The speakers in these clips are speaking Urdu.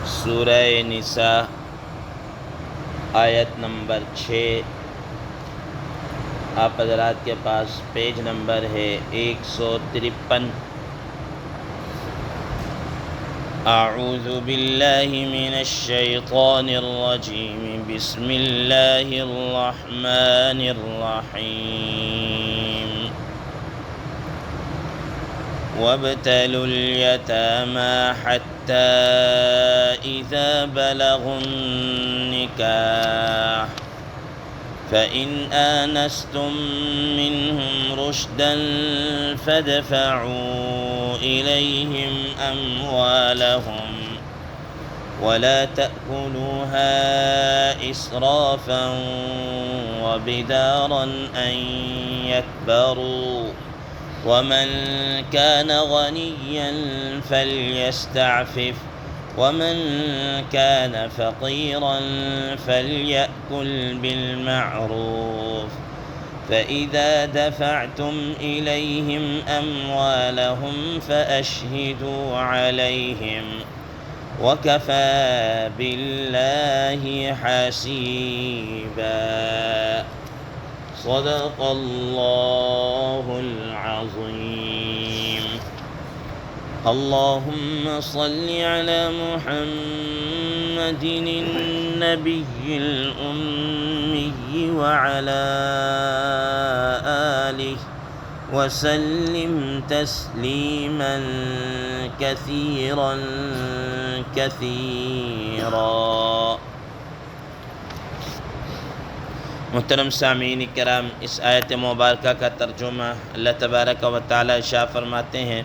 سورہ نساء آیت نمبر 6 آپ حضرات کے پاس پیج نمبر ہے 153۔ اعوذ باللہ من الشیطان الرجیم، بسم اللہ الرحمن الرحیم۔ وابتلوا اليتامى حتى إذا بلغوا النكاح فإن آنستم منهم رشدا فادفعوا إليهم أموالهم ولا تأكلوها إسرافا وبدارا أن يكبروا، ومن كان غنيا فليستعفف ومن كان فقيرا فليأكل بالمعروف، فإذا دفعتم إليهم أموالهم فأشهدوا عليهم وكفى بالله حسيبا۔ صدق اللہ العظیم۔ اللهم صل على محمد النبي الأمي وعلى آله وسلم تسليما كثيرا كثيرا۔ محترم سامعین کرام، اس آیت مبارکہ کا ترجمہ اللہ تبارک و تعالی ارشاد فرماتے ہیں،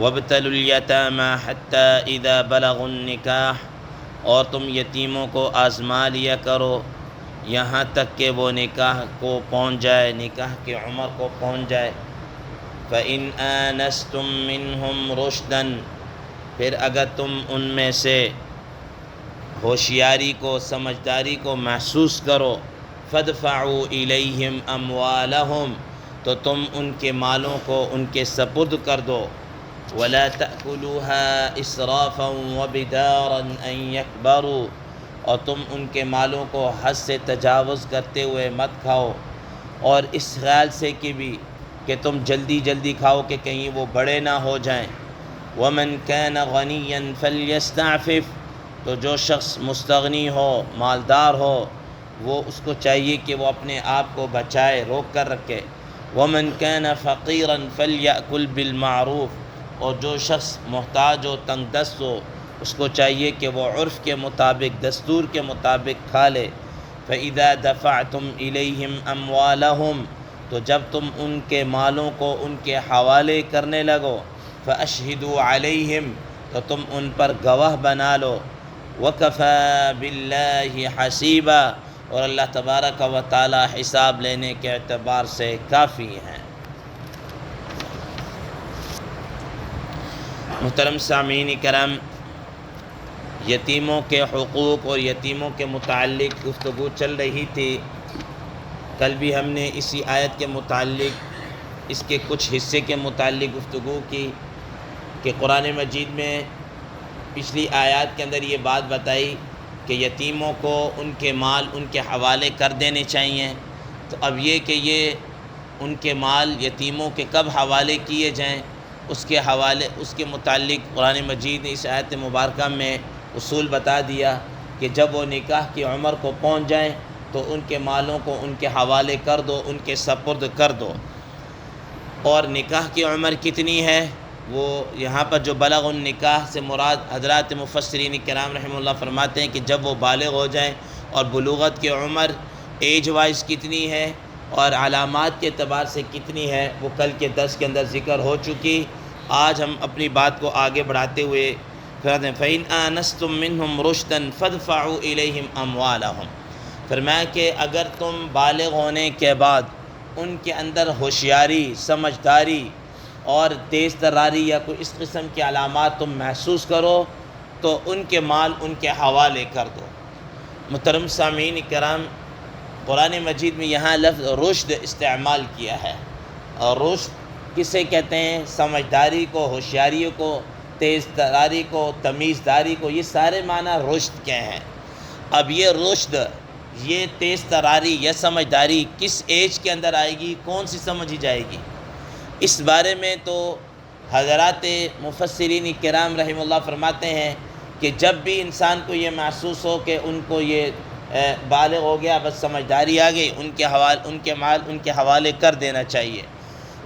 وابتلوا الیتامی حتی اذا بلغوا النکاح، اور تم یتیموں کو آزما لیا کرو یہاں تک کہ وہ نکاح کو پہنچ جائے، نکاح کی عمر کو پہنچ جائے۔ فإن آنستم منہم رشدا، پھر اگر تم ان میں سے ہوشیاری کو، سمجھداری کو محسوس کرو، فادفعوا الیہم اموالہم، تو تم ان کے مالوں کو ان کے سپرد کر دو، ولا تأکلوها اسرافا وبدارا ان یکبروا، اور تم ان کے مالوں کو حد سے تجاوز کرتے ہوئے مت کھاؤ، اور اس خیال سے کہ تم جلدی جلدی کھاؤ کہ کہیں وہ بڑے نہ ہو جائیں۔ ومن كان غنیا فلیستعفف، تو جو شخص مستغنی ہو، مالدار ہو، وہ اس کو چاہیے کہ وہ اپنے آپ کو بچائے، روک کر رکھے۔ ومن كان فقیرا فلیأکل بالمعروف، اور جو شخص محتاج ہو، تنگ دست ہو، اس کو چاہیے کہ وہ عرف کے مطابق، دستور کے مطابق کھا لے۔ فإذا دفعتم إليهم أموالهم، تو جب تم ان کے مالوں کو ان کے حوالے کرنے لگو، فأشهدوا عليهم، تو تم ان پر گواہ بنا لو، وكفى بالله حسيبا، اور اللہ تبارک و تعالی حساب لینے کے اعتبار سے کافی ہیں۔ محترم سامعین کرام، یتیموں کے حقوق اور یتیموں کے متعلق گفتگو چل رہی تھی۔ کل بھی ہم نے اسی آیت کے متعلق، اس کے کچھ حصے کے متعلق گفتگو کی کہ قرآن مجید میں پچھلی آیات کے اندر یہ بات بتائی کہ یتیموں کو ان کے مال ان کے حوالے کر دینے چاہیے۔ تو اب یہ کہ یہ ان کے مال یتیموں کے کب حوالے کیے جائیں، اس کے متعلق قرآن مجید نے اس آیت مبارکہ میں اصول بتا دیا کہ جب وہ نکاح کی عمر کو پہنچ جائیں تو ان کے مالوں کو ان کے حوالے کر دو، ان کے سپرد کر دو۔ اور نکاح کی عمر کتنی ہے، وہ یہاں پر جو بلغ النکاح سے مراد حضرات مفسرین کرام رحمہ اللہ فرماتے ہیں کہ جب وہ بالغ ہو جائیں، اور بلوغت کی عمر ایج وائز کتنی ہے اور علامات کے اعتبار سے کتنی ہے، وہ کل کے درس کے اندر ذکر ہو چکی۔ آج ہم اپنی بات کو آگے بڑھاتے ہوئے فرماتے ہیں فَإِنْ آنَسْتُم مِّنْهُمْ رُشْدًا فَادْفَعُوا إِلَيْهِمْ أَمْوَالَهُمْ، فرمایا کہ اگر تم بالغ ہونے کے بعد ان کے اندر ہوشیاری، سمجھداری اور تیز تراری یا کوئی اس قسم کی علامات تم محسوس کرو تو ان کے مال ان کے حوالے کر دو۔ محترم سامعین کرام، قرآن مجید میں یہاں لفظ رشد استعمال کیا ہے، اور رشد کسے کہتے ہیں؟ سمجھداری کو، ہوشیاری کو تیز تراری کو، تمیز داری کو، یہ سارے معنی رشد کے ہیں۔ اب یہ رشد، یہ تیز تراری یا سمجھداری کس ایج کے اندر آئے گی، کون سی سمجھی جائے گی، اس بارے میں تو حضرات مفسرین کرام رحمہ اللہ فرماتے ہیں کہ جب بھی انسان کو یہ محسوس ہو کہ ان کو یہ بالغ ہو گیا، بس سمجھداری آ گئی، ان کے مال ان کے حوالے کر دینا چاہیے۔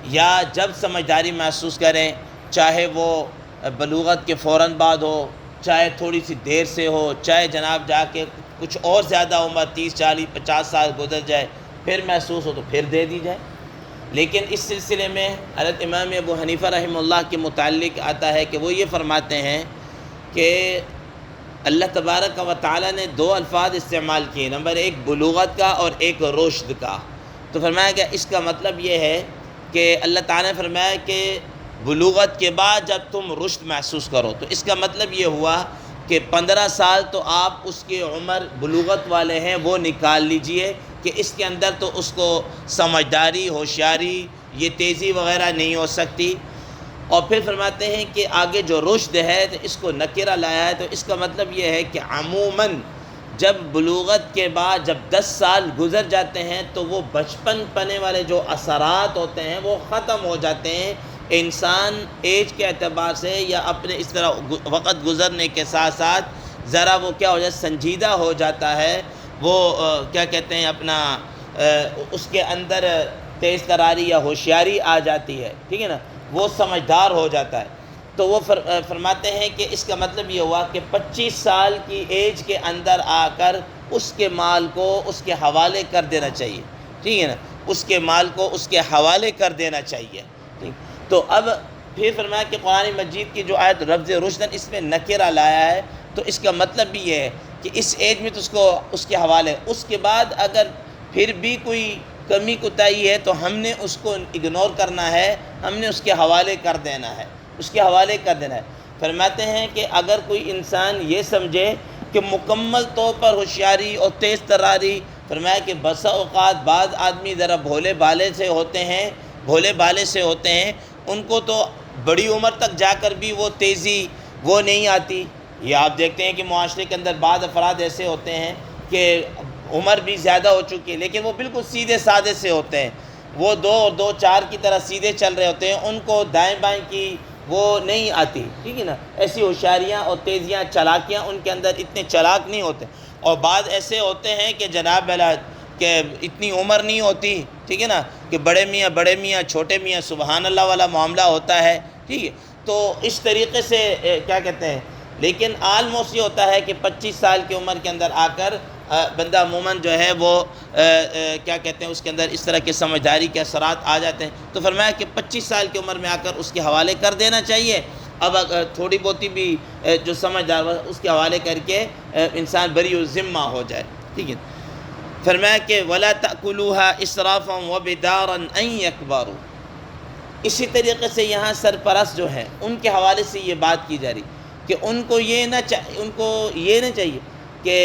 یا جب سمجھداری محسوس کریں، چاہے وہ بلوغت کے فوراً بعد ہو، چاہے تھوڑی سی دیر سے ہو، چاہے جناب جا کے کچھ اور زیادہ عمر 30 40 50 سال گزر جائے، پھر محسوس ہو تو پھر دے دی جائے۔ لیکن اس سلسلے میں حضرت امام ابو حنیفہ رحمہ اللہ کے متعلق آتا ہے کہ وہ یہ فرماتے ہیں کہ اللہ تبارک و تعالیٰ نے دو الفاظ استعمال کیے، نمبر ایک بلوغت کا اور ایک رشد کا۔ تو فرمایا کہ اس کا مطلب یہ ہے کہ اللہ تعالیٰ نے فرمایا کہ بلوغت کے بعد جب تم رشد محسوس کرو، تو اس کا مطلب یہ ہوا کہ 15 سال تو آپ اس کے عمر بلوغت والے ہیں وہ نکال لیجئے کہ اس کے اندر تو اس کو سمجھداری، ہوشیاری، یہ تیزی وغیرہ نہیں ہو سکتی۔ اور پھر فرماتے ہیں کہ آگے جو رشد ہے تو اس کو نکرہ لایا ہے، تو اس کا مطلب یہ ہے کہ عموماً جب بلوغت کے بعد جب 10 سال گزر جاتے ہیں تو وہ بچپن پنے والے جو اثرات ہوتے ہیں وہ ختم ہو جاتے ہیں۔ انسان ایج کے اعتبار سے یا اپنے اس طرح وقت گزرنے کے ساتھ ساتھ ذرا وہ کیا ہو جائے، سنجیدہ ہو جاتا ہے، وہ کیا کہتے ہیں اپنا اس کے اندر تیز تراری یا ہوشیاری آ جاتی ہے، ٹھیک ہے نا، وہ سمجھدار ہو جاتا ہے۔ تو وہ فرماتے ہیں کہ اس کا مطلب یہ ہوا کہ 25 سال کی ایج کے اندر آ کر اس کے مال کو اس کے حوالے کر دینا چاہیے، ٹھیک ہے نا، اس کے مال کو اس کے حوالے کر دینا چاہیے، ٹھیک۔ تو اب پھر فرمایا کہ قرآن مجید کی جو آیت لفظ رشدن اس میں نکرہ لایا ہے، تو اس کا مطلب بھی یہ ہے کہ اس ایج میں تو اس کو اس کے حوالے، اس کے بعد اگر پھر بھی کوئی کمی کوتاہی ہے تو ہم نے اس کو اگنور کرنا ہے، ہم نے اس کے حوالے کر دینا ہے، اس کے حوالے کر دینا ہے۔ فرماتے ہیں کہ اگر کوئی انسان یہ سمجھے کہ مکمل طور پر ہوشیاری اور تیز تراری، فرمایا کہ بسا اوقات بعض آدمی ذرا بھولے بالے سے ہوتے ہیں، ان کو تو بڑی عمر تک جا کر بھی وہ تیزی وہ نہیں آتی۔ یہ آپ دیکھتے ہیں کہ معاشرے کے اندر بعض افراد ایسے ہوتے ہیں کہ عمر بھی زیادہ ہو چکی ہے لیکن وہ بالکل سیدھے سادے سے ہوتے ہیں، وہ 2 اور 2 4 کی طرح سیدھے چل رہے ہوتے ہیں، ان کو دائیں بائیں کی وہ نہیں آتی، ٹھیک ہے نا، ایسی ہوشیاریاں اور تیزیاں، چالاکیاں ان کے اندر اتنے چالاک نہیں ہوتے۔ اور بعض ایسے ہوتے ہیں کہ جناب والا کہ اتنی عمر نہیں ہوتی، ٹھیک ہے نا، کہ بڑے میاں چھوٹے میاں سبحان اللہ والا معاملہ ہوتا ہے، ٹھیک ہے۔ تو اس طریقے سے کیا کہتے ہیں، لیکن آلموسٹ یہ ہوتا ہے کہ 25 سال کی عمر کے اندر آ کر بندہ عموماً جو ہے وہ کیا کہتے ہیں اس کے اندر اس طرح کے سمجھداری کے اثرات آ جاتے ہیں۔ تو فرمایا کہ 25 سال کی عمر میں آ کر اس کے حوالے کر دینا چاہیے۔ اب تھوڑی بہتی بھی جو سمجھدار اس کے حوالے کر کے انسان بری الذمہ ہو جائے، ٹھیک ہے۔ فرمایا کہ وَلَا تَأْكُلُوهَا إِسْرَافًا وَبِدَارًا أَن يَكْبَرُوا۔ اسی طریقے سے یہاں سرپرست جو ہیں ان کے حوالے سے یہ بات کی جا رہی کہ ان کو یہ نہ چاہیے کہ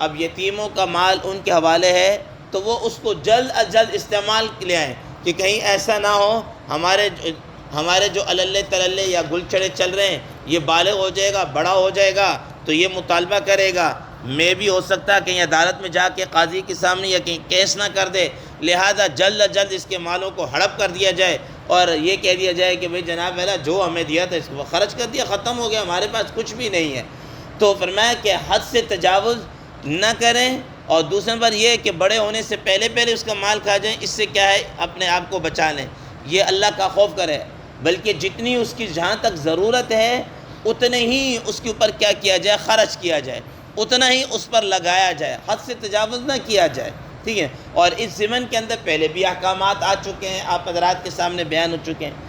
اب یتیموں کا مال ان کے حوالے ہے تو وہ اس کو جلد از جلد استعمال لے آئیں، کہ کہیں ایسا نہ ہو ہمارے جو اللے تللے یا گل چڑے چل رہے ہیں یہ بالغ ہو جائے گا، بڑا ہو جائے گا تو یہ مطالبہ کرے گا، میں بھی ہو سکتا ہے کہیں عدالت میں جا کے قاضی کے سامنے یا کہیں کیس نہ کر دے، لہذا جلد از جلد اس کے مالوں کو ہڑپ کر دیا جائے اور یہ کہہ دیا جائے کہ بھئی جناب میرا جو ہمیں دیا تھا اس کو خرچ کر دیا، ختم ہو گیا، ہمارے پاس کچھ بھی نہیں ہے۔ تو فرمایا کہ حد سے تجاوز نہ کریں، اور دوسرے نمبر یہ کہ بڑے ہونے سے پہلے اس کا مال کھا جائیں، اس سے کیا ہے اپنے آپ کو بچا لیں، یہ اللہ کا خوف کرے، بلکہ جتنی اس کی جہاں تک ضرورت ہے اتنے ہی اس کے اوپر کیا جائے، خرچ کیا جائے، اتنا ہی اس پر لگایا جائے، حد سے تجاوز نہ کیا جائے، ٹھیک ہے۔ اور اس ضمن کے اندر پہلے بھی احکامات آ چکے ہیں، آپ حضرات کے سامنے بیان ہو چکے ہیں۔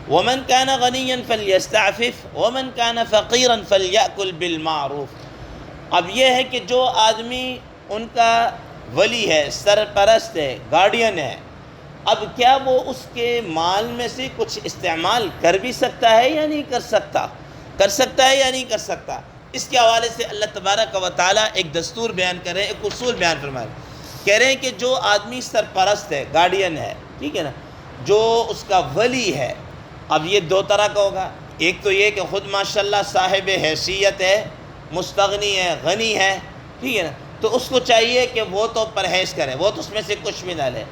وَمَنْ كَانَ غَنِيًّا فَلْيَسْتَعْفِفْ وَمَنْ كَانَ فَقِيرًا فَلْيَأْكُلْ بِالْمَعْرُوفِ۔ اب یہ ہے کہ جو آدمی ان کا ولی ہے، سرپرست ہے، گارڈین ہے، اب کیا وہ اس کے مال میں سے کچھ استعمال کر بھی سکتا ہے یا نہیں کر سکتا، کر سکتا ہے یا نہیں کر سکتا؟ اس کے حوالے سے اللہ تبارک و تعالیٰ ایک دستور بیان کر رہے ہیں، ایک اصول بیان فرما رہے ہیں، کہہ رہے ہیں کہ جو آدمی سرپرست ہے، گارڈین ہے، ٹھیک ہے نا، جو اس کا ولی ہے، اب یہ 2 طرح کا ہوگا، ایک تو یہ کہ خود ماشاءاللہ صاحب حیثیت ہے، مستغنی ہے، غنی ہے، ٹھیک ہے نا، تو اس کو چاہیے کہ وہ تو پرہیز کرے، وہ تو اس میں سے کچھ بھی نہ لے۔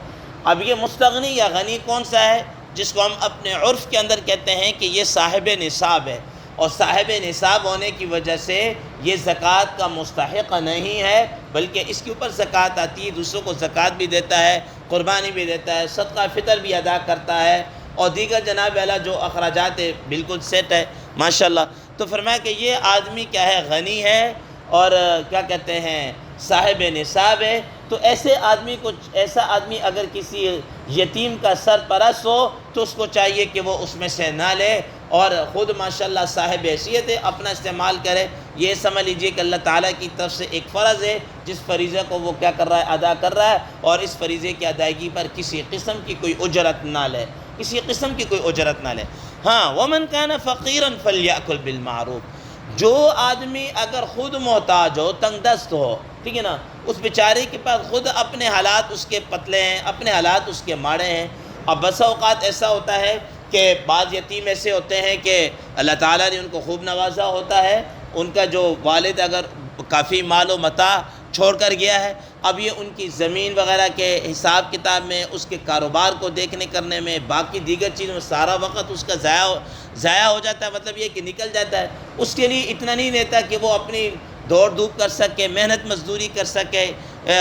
اب یہ مستغنی یا غنی کون سا ہے؟ جس کو ہم اپنے عرف کے اندر کہتے ہیں کہ یہ صاحب نصاب ہے، اور صاحب نصاب ہونے کی وجہ سے یہ زکوٰۃ کا مستحق نہیں ہے، بلکہ اس کے اوپر زکوٰۃ آتی ہے، دوسروں کو زکوٰۃ بھی دیتا ہے، قربانی بھی دیتا ہے، صدقہ فطر بھی ادا کرتا ہے، اور دیگر جناب اعلیٰ جو اخراجات ہے بالکل سیٹ ہے ماشاءاللہ۔ تو فرمایا کہ یہ آدمی کیا ہے؟ غنی ہے، اور کیا کہتے ہیں، صاحب نصاب ہے۔ تو ایسا آدمی اگر کسی یتیم کا سرپرست ہو تو اس کو چاہیے کہ وہ اس میں سے نہ لے، اور خود ماشاءاللہ صاحب حیثیت ہے، اپنا استعمال کرے۔ یہ سمجھ لیجئے کہ اللہ تعالیٰ کی طرف سے ایک فرض ہے، جس فریضے کو وہ کیا کر رہا ہے؟ ادا کر رہا ہے، اور اس فریضے کی ادائیگی پر کسی قسم کی کوئی اجرت نہ لے، کسی قسم کی کوئی اجرت نہ لے۔ ہاں، وَمَنْ كَانَ فَقِيرًا فَلْيَأْكُلْ بِالْمَعْرُوفِ، جو آدمی اگر خود محتاج ہو، تنگ دست ہو، ٹھیک ہے نا، اس بیچارے کے پاس خود اپنے حالات اس کے پتلے ہیں، اپنے حالات اس کے ماڑے ہیں۔ اب بسا اوقات ایسا ہوتا ہے کہ بعض یتیم ایسے ہوتے ہیں کہ اللہ تعالیٰ نے ان کو خوب نوازا ہوتا ہے، ان کا جو والد اگر کافی مال و متاع چھوڑ کر گیا ہے، اب یہ ان کی زمین وغیرہ کے حساب کتاب میں، اس کے کاروبار کو دیکھنے کرنے میں، باقی دیگر چیزوں میں سارا وقت اس کا ضائع ہو جاتا ہے، مطلب یہ کہ نکل جاتا ہے۔ اس کے لیے اتنا نہیں رہتا کہ وہ اپنی دوڑ دھوپ کر سکے، محنت مزدوری کر سکے،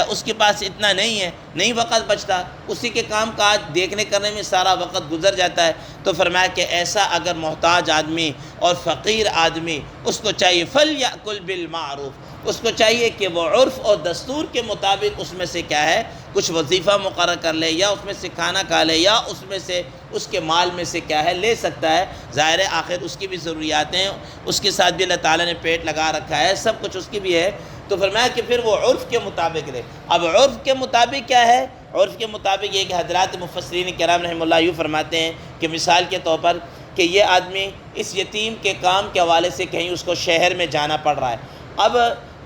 اس کے پاس اتنا نہیں ہے، نہیں وقت بچتا، اسی کے کام کاج دیکھنے کرنے میں سارا وقت گزر جاتا ہے۔ تو فرمایا کہ ایسا اگر محتاج آدمی اور فقیر آدمی، اس کو چاہیے فَلْيَأْكُلْ بِالْمَعْرُوفِ، اس کو چاہیے کہ وہ عرف اور دستور کے مطابق اس میں سے کیا ہے؟ کچھ وظیفہ مقرر کر لے، یا اس میں سے کھانا کھا لے، یا اس میں سے اس کے مال میں سے کیا ہے؟ لے سکتا ہے۔ ظاہر ہے آخر اس کی بھی ضروریات ہیں، اس کے ساتھ بھی اللہ تعالیٰ نے پیٹ لگا رکھا ہے، سب کچھ اس کی بھی ہے۔ تو فرمایا کہ پھر وہ عرف کے مطابق لے۔ اب عرف کے مطابق کیا ہے؟ عرف کے مطابق یہ کہ حضرات مفسرین کرام رحمہ اللہ یوں فرماتے ہیں کہ مثال کے طور پر کہ یہ آدمی اس یتیم کے کام کے حوالے سے کہیں اس کو شہر میں جانا پڑ رہا ہے۔ اب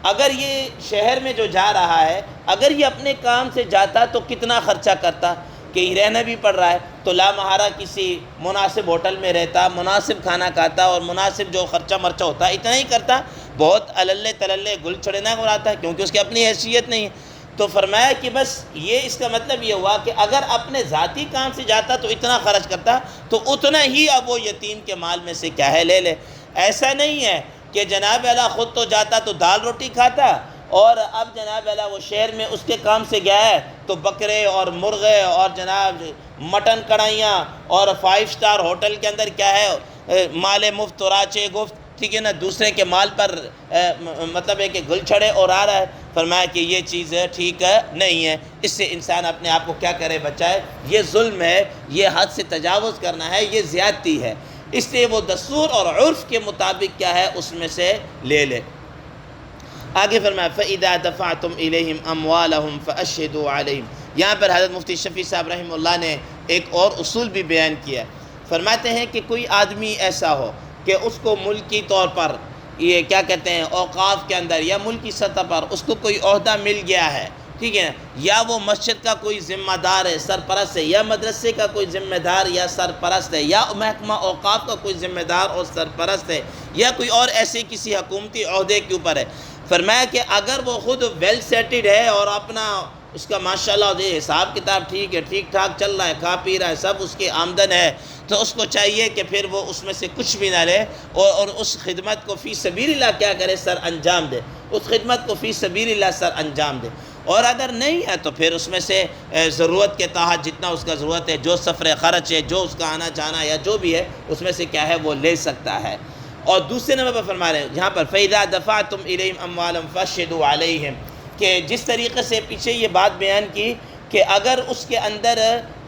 اگر یہ شہر میں جو جا رہا ہے، اگر یہ اپنے کام سے جاتا تو کتنا خرچہ کرتا، کہ رہنا بھی پڑ رہا ہے تو لا محالہ کسی مناسب ہوٹل میں رہتا، مناسب کھانا کھاتا، اور مناسب جو خرچہ مرچہ ہوتا اتنا ہی کرتا، بہت عللے تللے گل چھڑے نہ اڑاتا، کیونکہ اس کی اپنی حیثیت نہیں ہے۔ تو فرمایا کہ بس یہ اس کا مطلب یہ ہوا کہ اگر اپنے ذاتی کام سے جاتا تو اتنا خرچ کرتا، تو اتنا ہی اب وہ یتیم کے مال میں سے کیا ہے؟ لے لے۔ ایسا نہیں ہے کہ جناب اعلیٰ خود تو جاتا تو دال روٹی کھاتا، اور اب جناب اعلیٰ وہ شہر میں اس کے کام سے گیا ہے تو بکرے اور مرغے اور جناب مٹن کڑھائیاں، اور 5 سٹار ہوٹل کے اندر کیا ہے؟ مال مفت راچے گفت، ٹھیک ہے نا، دوسرے کے مال پر مطلب ہے کہ گل چھڑے اور آ رہا ہے۔ فرمایا کہ یہ چیز ٹھیک نہیں ہے، اس سے انسان اپنے آپ کو کیا کرے؟ بچائے۔ یہ ظلم ہے، یہ حد سے تجاوز کرنا ہے، یہ زیادتی ہے، اس لیے وہ دستور اور عرف کے مطابق کیا ہے؟ اس میں سے لے لے۔ آگے فرمایا فَإِذَا دَفَعْتُمْ إِلَيْهِمْ أَمْوَالَهُمْ فَأَشْهِدُوا عَلَيْهِمْ۔ یہاں پر حضرت مفتی شفیع صاحب رحمہ اللہ نے ایک اور اصول بھی بیان کیا ہے۔ فرماتے ہیں کہ کوئی آدمی ایسا ہو کہ اس کو ملکی طور پر یہ کیا کہتے ہیں اوقاف کے اندر یا ملکی سطح پر اس کو کوئی عہدہ مل گیا ہے، ٹھیک ہے، یا وہ مسجد کا کوئی ذمہ دار ہے، سرپرست ہے، یا مدرسے کا کوئی ذمہ دار یا سرپرست ہے، یا محکمہ اوقاف کا کوئی ذمہ دار اور سرپرست ہے، یا کوئی اور ایسے کسی حکومتی عہدے کے اوپر ہے۔ فرمایا کہ اگر وہ خود ویل سیٹڈ ہے اور اپنا اس کا ماشاءاللہ حساب کتاب ٹھیک ہے، ٹھیک ٹھاک چل رہا ہے، کھا پی رہا ہے، سب اس کی آمدن ہے، تو اس کو چاہیے کہ پھر وہ اس میں سے کچھ بھی نہ لے، اور اس خدمت کو فی سبیل اللہ کیا کرے؟ سر انجام دے، اس خدمت کو فی سبیل اللہ سر انجام دے۔ اور اگر نہیں ہے تو پھر اس میں سے ضرورت کے تحت جتنا اس کا ضرورت ہے، جو سفر خرچ ہے، جو اس کا آنا جانا یا جو بھی ہے، اس میں سے کیا ہے؟ وہ لے سکتا ہے۔ اور دوسرے نمبر پر فرما رہے ہیں یہاں پر فَإِذَا دَفَعْتُمْ إِلَيْهِمْ أَمْوَالَهُمْ فَأَشْهِدُوا عَلَيْهِمْ، کہ جس طریقے سے پیچھے یہ بات بیان کی کہ اگر اس کے اندر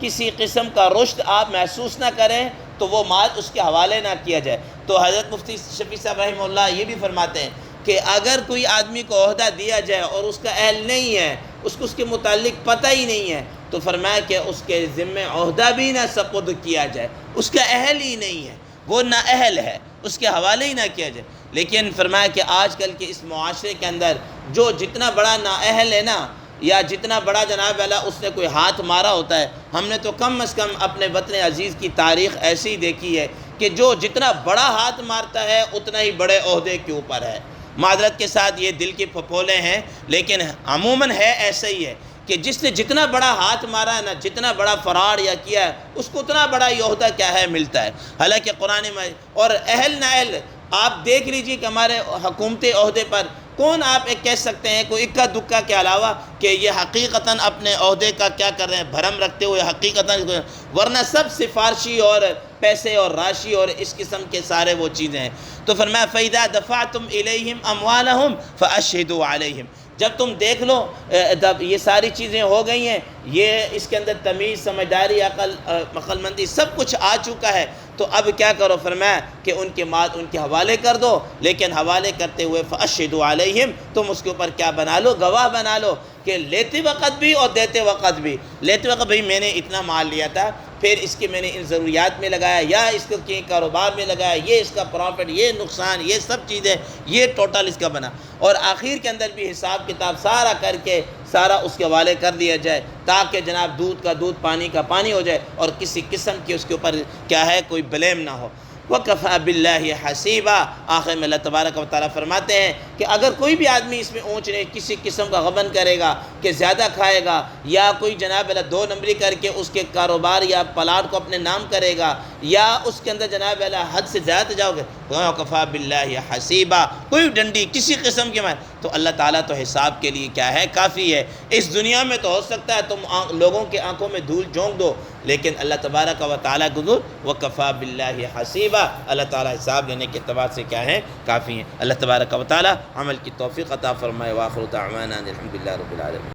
کسی قسم کا رشد آپ محسوس نہ کریں تو وہ مال اس کے حوالے نہ کیا جائے۔ تو حضرت مفتی شفیع صاحب رحمہ اللہ یہ بھی فرماتے ہیں کہ اگر کوئی آدمی کو عہدہ دیا جائے اور اس کا اہل نہیں ہے، اس کو اس کے متعلق پتہ ہی نہیں ہے، تو فرمایا کہ اس کے ذمہ عہدہ بھی نہ سپرد کیا جائے، اس کا اہل ہی نہیں ہے، وہ نا اہل ہے، اس کے حوالے ہی نہ کیا جائے۔ لیکن فرمایا کہ آج کل کے اس معاشرے کے اندر جو جتنا بڑا نااہل ہے نا، یا جتنا بڑا جناب والا اس نے کوئی ہاتھ مارا ہوتا ہے، ہم نے تو کم از کم اپنے وطن عزیز کی تاریخ ایسی ہی دیکھی ہے کہ جو جتنا بڑا ہاتھ مارتا ہے اتنا ہی بڑے عہدے کے اوپر ہے۔ معذرت کے ساتھ یہ دل کی پھپھولے ہیں، لیکن عموماً ہے ایسا ہی ہے کہ جس نے جتنا بڑا ہاتھ مارا ہے نا، جتنا بڑا فراڈ یا کیا ہے، اس کو اتنا بڑا یہ عہدہ کیا ہے ملتا ہے۔ حالانکہ قرآن میں اور اہل نااہل آپ دیکھ لیجئے کہ ہمارے حکومتی عہدے پر کون آپ ایک کہہ سکتے ہیں کوئی اکا دکا کے علاوہ کہ یہ حقیقتاً اپنے عہدے کا کیا کر رہے ہیں، بھرم رکھتے ہوئے حقیقتاً، ورنہ سب سفارشی اور پیسے اور راشی اور اس قسم کے سارے وہ چیزیں ہیں۔ تو فرمایا فَإِذَا دَفَعْتُمْ إِلَيْهِمْ أَمْوَالَهُمْ فَأَشْهِدُوا عَلَيْهِمْ، جب تم دیکھ لو یہ ساری چیزیں ہو گئی ہیں، یہ اس کے اندر تمیز، سمجھداری، عقل مندی سب کچھ آ چکا ہے، تو اب کیا کرو؟ فرمایا کہ ان کے مال ان کے حوالے کر دو، لیکن حوالے کرتے ہوئے فَأَشْهِدُوا عَلَيْهِمْ، تم اس کے اوپر کیا بنا لو؟ گواہ بنا لو کہ لیتے وقت بھی اور دیتے وقت بھی۔ لیتے وقت بھئی میں نے اتنا مال لیا تھا، پھر اس کے میں نے ان ضروریات میں لگایا، یا اس کو کاروبار میں لگایا، یہ اس کا پرافٹ، یہ نقصان، یہ سب چیزیں، یہ ٹوٹل اس کا بنا، اور آخر کے اندر بھی حساب کتاب سارا کر کے سارا اس کے حوالے کر دیا جائے، تاکہ جناب دودھ کا دودھ، پانی کا پانی ہو جائے، اور کسی قسم کی اس کے اوپر کیا ہے کوئی بلیم نہ ہو۔ وَكَفَى بِاللَّهِ حَسِيبًا، آخر میں اللہ تبارک و تعالیٰ فرماتے ہیں کہ اگر کوئی بھی آدمی اس میں اونچ نیچ کسی قسم کا غبن کرے گا کہ زیادہ کھائے گا، یا کوئی جناب اللہ 2 نمبری کر کے اس کے کاروبار یا پلاٹ کو اپنے نام کرے گا، یا اس کے اندر جناب اللہ حد سے زیادہ جاؤ گے، وَكَفَى بِاللَّهِ حَسِيبًا، کوئی ڈنڈی کسی قسم کے تو اللہ تعالیٰ تو حساب کے لیے کیا ہے کافی ہے۔ اس دنیا میں تو ہو سکتا ہے تم لوگوں کے آنکھوں میں دھول جھونک دو، لیکن اللہ تبارک و تعالیٰ کو وَكَفَى بِاللَّهِ حَسِيبًا، اللہ تعالیٰ حساب لینے کے اعتبار سے کیا ہے کافی ہیں۔ اللہ تبارک و تعالیٰ عمل کی توفیق عطا فرمائے۔ وآخر دعوانا الحمدللہ رب العالمین۔